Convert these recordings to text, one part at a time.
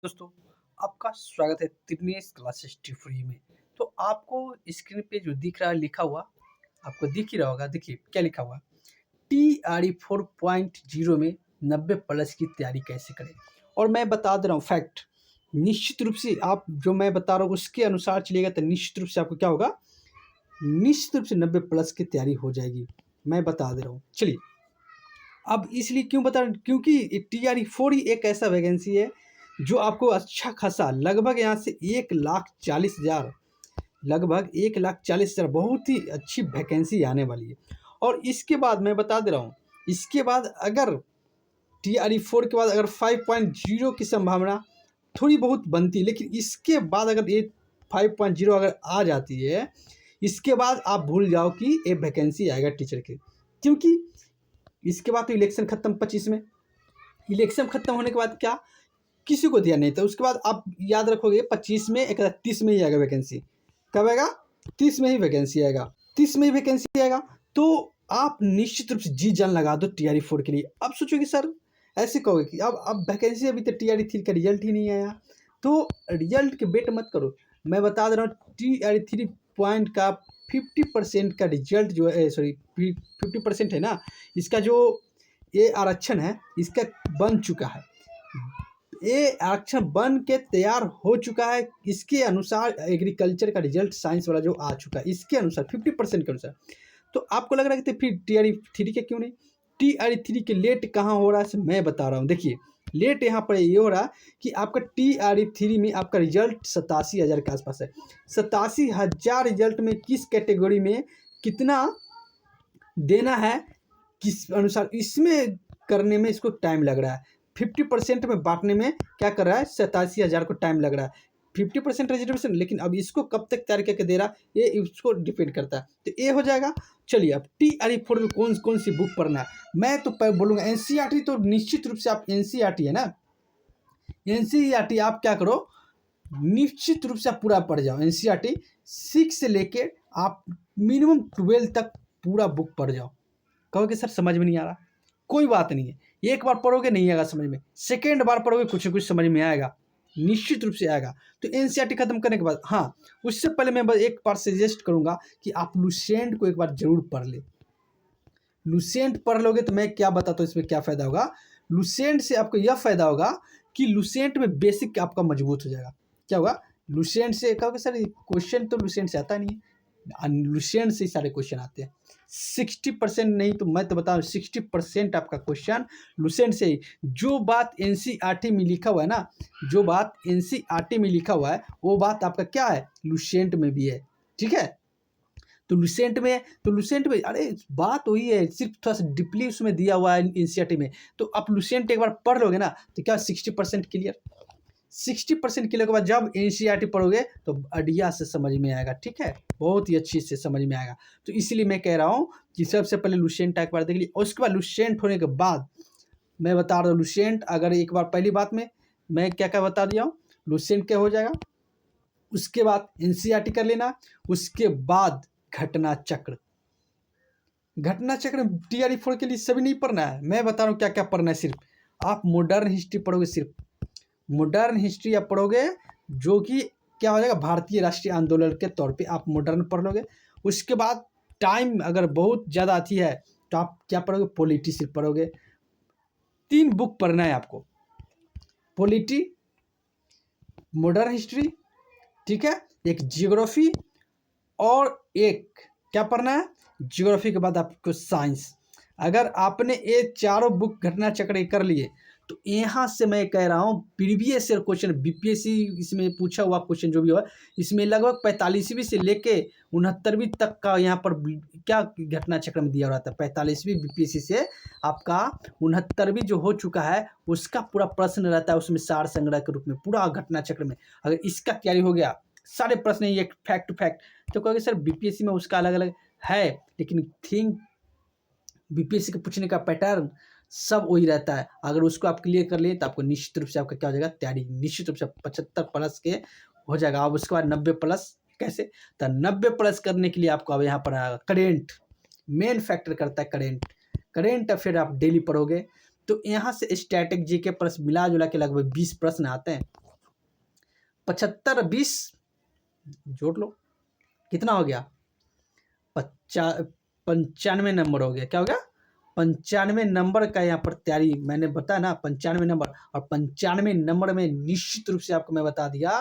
दोस्तों, आपका स्वागत है तिरनेस क्लासेस फ्री में। तो आपको स्क्रीन पे जो दिख रहा है लिखा हुआ, आपको दिख ही रहा होगा। देखिए क्या लिखा हुआ, टीआरई 4.0 में 90 प्लस की तैयारी कैसे करें। और मैं बता दे रहा हूँ फैक्ट, निश्चित रूप से आप जो मैं बता रहा हूँ उसके अनुसार चलिएगा तो निश्चित रूप से आपको क्या होगा, निश्चित रूप से 90 प्लस की तैयारी हो जाएगी। मैं बता दे रहा हूँ। चलिए, अब इसलिए क्यों बता रहे हैं, क्योंकि टीआरई 4 ही एक ऐसा वैकेंसी है जो आपको अच्छा खासा लगभग यहाँ से 1,40,000, लगभग 1,40,000 बहुत ही अच्छी वैकेंसी आने वाली है। और इसके बाद मैं बता दे रहा हूँ, इसके बाद अगर टीआरई 4 के बाद अगर 5.0 की संभावना थोड़ी बहुत बनती है, लेकिन इसके बाद अगर ये 5.0 अगर आ जाती है, इसके बाद आप भूल जाओ कि ये वैकेंसी आएगा टीचर के। क्योंकि इसके बाद तो इलेक्शन खत्म 25 में, इलेक्शन खत्म होने के बाद क्या किसी को दिया नहीं था। उसके बाद आप याद रखोगे 25 में एक 30 में ही आएगा वैकेंसी। कब आएगा? 30 में ही वैकेंसी आएगा। 30 में ही वैकेंसी आएगा तो आप निश्चित रूप से जी जान लगा दो टीआरई 4 के लिए। अब सोचो कि सर ऐसे कहोगे कि अब वैकेंसी अभी तो टीआरई 3 का रिजल्ट ही नहीं आया, तो रिजल्ट के वेट मत करो। मैं बता दे रहा हूँ टीआरई 3 पॉइंट का 50% का रिजल्ट जो है, सॉरी 50% है ना, इसका जो ये आरक्षण है इसका बन चुका है। ये आरक्षण बन के तैयार हो चुका है। इसके अनुसार एग्रीकल्चर का रिजल्ट साइंस वाला जो आ चुका है, इसके अनुसार 50% के अनुसार। तो आपको लग रहा है कि तो फिर टीआरई 3 के क्यों नहीं? टीआरई 3 के लेट कहाँ हो रहा है मैं बता रहा हूँ। देखिए लेट यहाँ पर ये हो रहा है कि आपका टीआरई 3 में आपका रिजल्ट 87,000 के आसपास है। 87,000 रिजल्ट में किस कैटेगरी में कितना देना है, किस अनुसार इसमें करने में इसको टाइम लग रहा है। 50% में बांटने में क्या कर रहा है, 87,000 को टाइम लग रहा है। 50% रिजर्वेशन, लेकिन अब इसको कब तक तैयार करके दे रहा है ये इसको डिपेंड करता है। तो ये हो जाएगा। चलिए, अब टीआरई 4 में कौन कौन सी बुक पढ़ना है मैं तो बोलूँगा एनसीईआरटी। तो निश्चित रूप से आप एनसीईआरटी है ना, एनसीईआरटी आप क्या करो, निश्चित रूप से आप पूरा पढ़ जाओ। एनसीईआरटी 6 से लेके आप मिनिमम 12 तक पूरा बुक पढ़ जाओ। कहोगे सर समझ में नहीं आ रहा, कोई बात नहीं है। एक बार पढ़ोगे नहीं आएगा समझ में, सेकेंड बार पढ़ोगे कुछ न कुछ समझ में आएगा, निश्चित रूप से आएगा। तो एनसीईआरटी खत्म करने के बाद, हाँ उससे पहले मैं बस एक बार सजेस्ट करूंगा कि आप लुसेंट को एक बार जरूर पढ़ ले। लुसेंट पढ़ लोगे तो मैं क्या बताता हूँ इसमें क्या फ़ायदा होगा। लुसेंट से आपको यह फ़ायदा होगा कि लुसेंट में बेसिक आपका मजबूत हो जाएगा। क्या होगा, लुसेंट से कहोगे सर क्वेश्चन तो लुसेंट से आता नहीं है, लुसेंट से ही सारे क्वेश्चन आते हैं। 60% नहीं तो मैं तो बता रहा हूँ 60% आपका क्वेश्चन लुसेंट से ही। जो बात एनसीईआरटी में लिखा हुआ है ना, जो बात एनसीईआरटी में लिखा हुआ है वो बात आपका क्या है, लुसेंट में भी है। ठीक है, तो लुसेंट में अरे बात वही है, सिर्फ थोड़ा सा डीपली उसमें दिया हुआ है एनसीईआरटी में। तो आप लुसेंट एक बार पढ़ लोगे ना तो क्या 60% क्लियर। 60% क्लियर के बाद जब एनसीईआरटी पढ़ोगे तो बढ़िया से समझ में आएगा। ठीक है, बहुत ही अच्छी से समझ में आएगा। तो इसीलिए मैं कह रहा हूँ कि सबसे पहले लुसेंट एक बार देख लीजिए, और उसके बाद लुसेंट होने के बाद मैं बता रहा हूँ लुसेंट अगर एक बार पहली बात में मैं क्या क्या बता दिया हूँ, लुसेंट क्या हो जाएगा, उसके बाद एनसीईआरटी कर लेना, उसके बाद घटना चक्र। घटना चक्र टीआरई 4 के लिए सभी नहीं पढ़ना है, मैं बता रहा हूँ क्या क्या पढ़ना है। सिर्फ आप मॉडर्न हिस्ट्री पढ़ोगे, सिर्फ मॉडर्न हिस्ट्री आप पढ़ोगे, जो कि क्या हो जाएगा, भारतीय राष्ट्रीय आंदोलन के तौर पे आप मॉडर्न पढ़ लोगे। उसके बाद टाइम अगर बहुत ज़्यादा आती है तो आप क्या पढ़ोगे, पॉलिटी सिर्फ पढ़ोगे। 3 बुक पढ़ना है आपको, पॉलिटी, मॉडर्न हिस्ट्री, ठीक है, एक जियोग्राफी और एक क्या पढ़ना है, जियोग्राफी के बाद आपको साइंस। अगर आपने ये चारों बुक घटना चक्र कर लिए तो यहाँ से मैं कह रहा हूँ प्रीवियस ईयर क्वेश्चन बीपीएससी इसमें पूछा हुआ क्वेश्चन जो भी हो, इसमें लगभग 45वीं से लेके 69वीं तक का यहाँ पर क्या घटना चक्र में दिया रहता है। 45वीं बीपीएससी से आपका 69वीं जो हो चुका है उसका पूरा प्रश्न रहता है उसमें, सार संग्रह के रूप में पूरा घटना चक्र में। अगर इसका तैयारी हो गया, सारे प्रश्न ये फैक्ट टू फैक्ट, तो कहोगे सर बीपीएससी में उसका अलग अलग है, लेकिन थिंक बीपीएससी के पूछने का पैटर्न सब वही रहता है। अगर उसको आप क्लियर कर लिए तो आपको निश्चित रूप से आपका क्या हो जाएगा, तैयारी निश्चित रूप से 75 प्लस के हो जाएगा। अब उसके बाद 90 प्लस कैसे, तो 90 प्लस करने के लिए आपको अब यहाँ पर आएगा करेंट, मेन फैक्टर करता है करेंट। करेंट अफेयर आप डेली पढ़ोगे तो यहाँ से स्टैटिक जीके प्लस मिला जुला के लगभग 20 प्रश्न आते हैं। 75 20 जोड़ लो, कितना हो गया? 95 नंबर हो गया। क्या हो गया? 95 नंबर का यहाँ पर तैयारी मैंने बताया ना, 95 नंबर। और 95 नंबर में निश्चित रूप से आपको मैं बता दिया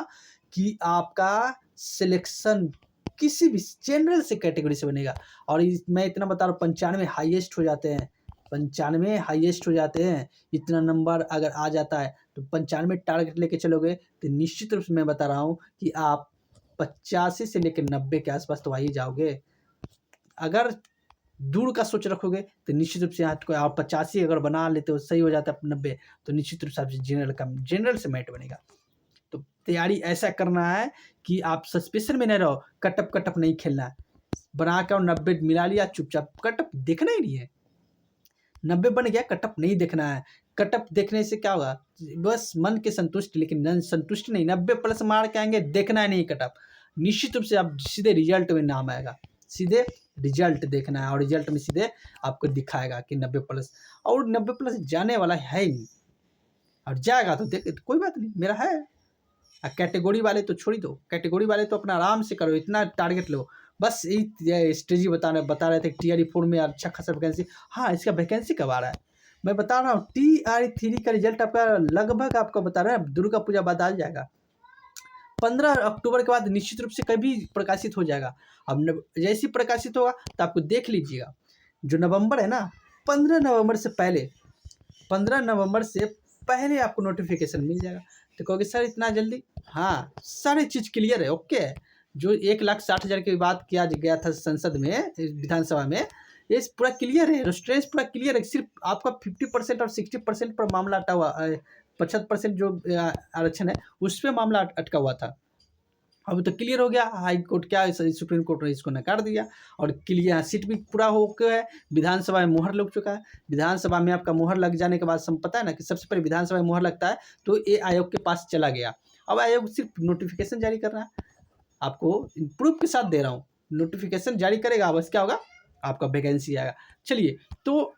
कि आपका सिलेक्शन किसी भी जनरल से कैटेगरी से बनेगा। और मैं इतना बता रहा हूँ, 95 हाईएस्ट हो जाते हैं, 95 हाईएस्ट हो जाते हैं। इतना नंबर अगर आ जाता है तो 95 टारगेट लेके चलोगे तो निश्चित रूप से मैं बता रहा हूँ कि आप 85 से लेकर 90 के आसपास तो आ ही जाओगे। अगर दूर का सोच रखोगे तो निश्चित रूप से आपको, आप 85 अगर बना लेते हो, सही हो जाता है 90, तो निश्चित रूप से आपसे जनरल से मैट बनेगा। तो तैयारी ऐसा करना है कि आप सस्पेंशन में नहीं रहो, कटअप नहीं खेलना है। बना कर 90 मिला लिया, चुपचाप कटअप देखना ही नहीं है। 90 बन गया, कटअप नहीं देखना है। कटअप देखने से क्या होगा? बस मन के संतुष्ट, लेकिन संतुष्ट नहीं, 90 प्लस मार के आएंगे, देखना है नहीं कटअप। निश्चित रूप से आप सीधे रिजल्ट में नाम आएगा, सीधे रिजल्ट देखना है, और रिजल्ट में सीधे आपको दिखाएगा कि 90 प्लस, और 90 प्लस जाने वाला है ही नहीं। और जाएगा तो देख, कोई बात नहीं, मेरा है। कैटेगरी वाले तो छोड़ ही दो, कैटेगरी वाले तो अपना आराम से करो, इतना टारगेट लो। बस यही स्ट्रेटजी बता रहे थे TRE 4 में अच्छा खासा वैकेंसी। हाँ, इसका वैकेंसी कब आ रहा है मैं बता रहा हूँ। TRE 3 का रिजल्ट आपका लगभग आपको बता रहा है दुर्गा पूजा बाद आ जाएगा। 15 अक्टूबर के बाद निश्चित रूप से कभी प्रकाशित हो जाएगा। अब जैसे प्रकाशित होगा तो आपको देख लीजिएगा। जो नवंबर है ना, 15 नवंबर से पहले, 15 नवंबर से पहले आपको नोटिफिकेशन मिल जाएगा। तो कहोगे सर इतना जल्दी? हाँ, सारी चीज़ क्लियर है, ओके है। जो 1,60,000 की बात किया गया था संसद में, विधानसभा में, ये पूरा क्लियर है, रेस्ट्रेंस पूरा क्लियर है। सिर्फ आपका 50% और 60% पर मामला अटा हुआ, 75% जो आरक्षण है उस पर मामला अटका हुआ था। अब तो क्लियर हो गया, हाई कोर्ट क्या सुप्रीम कोर्ट ने इसको नकार दिया, और क्लियर सीट भी पूरा हो गया है। विधानसभा में मुहर लग चुका है। विधानसभा में आपका मुहर लग जाने के बाद सब पता है ना कि सबसे पहले विधानसभा में मुहर लगता है तो ये आयोग के पास चला गया। अब आयोग सिर्फ नोटिफिकेशन जारी कर रहा है, आपको प्रूफ के साथ दे रहा हूँ। नोटिफिकेशन जारी करेगा, बस क्या होगा, आपका वैकेंसी आएगा। चलिए, तो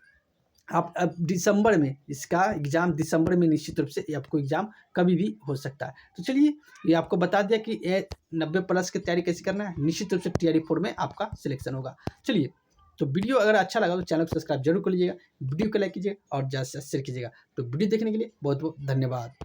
आप अब दिसंबर में इसका एग्ज़ाम, दिसंबर में निश्चित रूप से आपको एग्ज़ाम कभी भी हो सकता है। तो चलिए, ये आपको बता दिया कि ये 90 प्लस की तैयारी कैसे करना है। निश्चित रूप से TRE 4 में आपका सिलेक्शन होगा। चलिए, तो वीडियो अगर अच्छा लगा तो चैनल को सब्सक्राइब जरूर कर लीजिएगा, वीडियो को लाइक कीजिएगा और ज़्यादा से ज़्यादा शेयर कीजिएगा। तो वीडियो देखने के लिए बहुत बहुत धन्यवाद।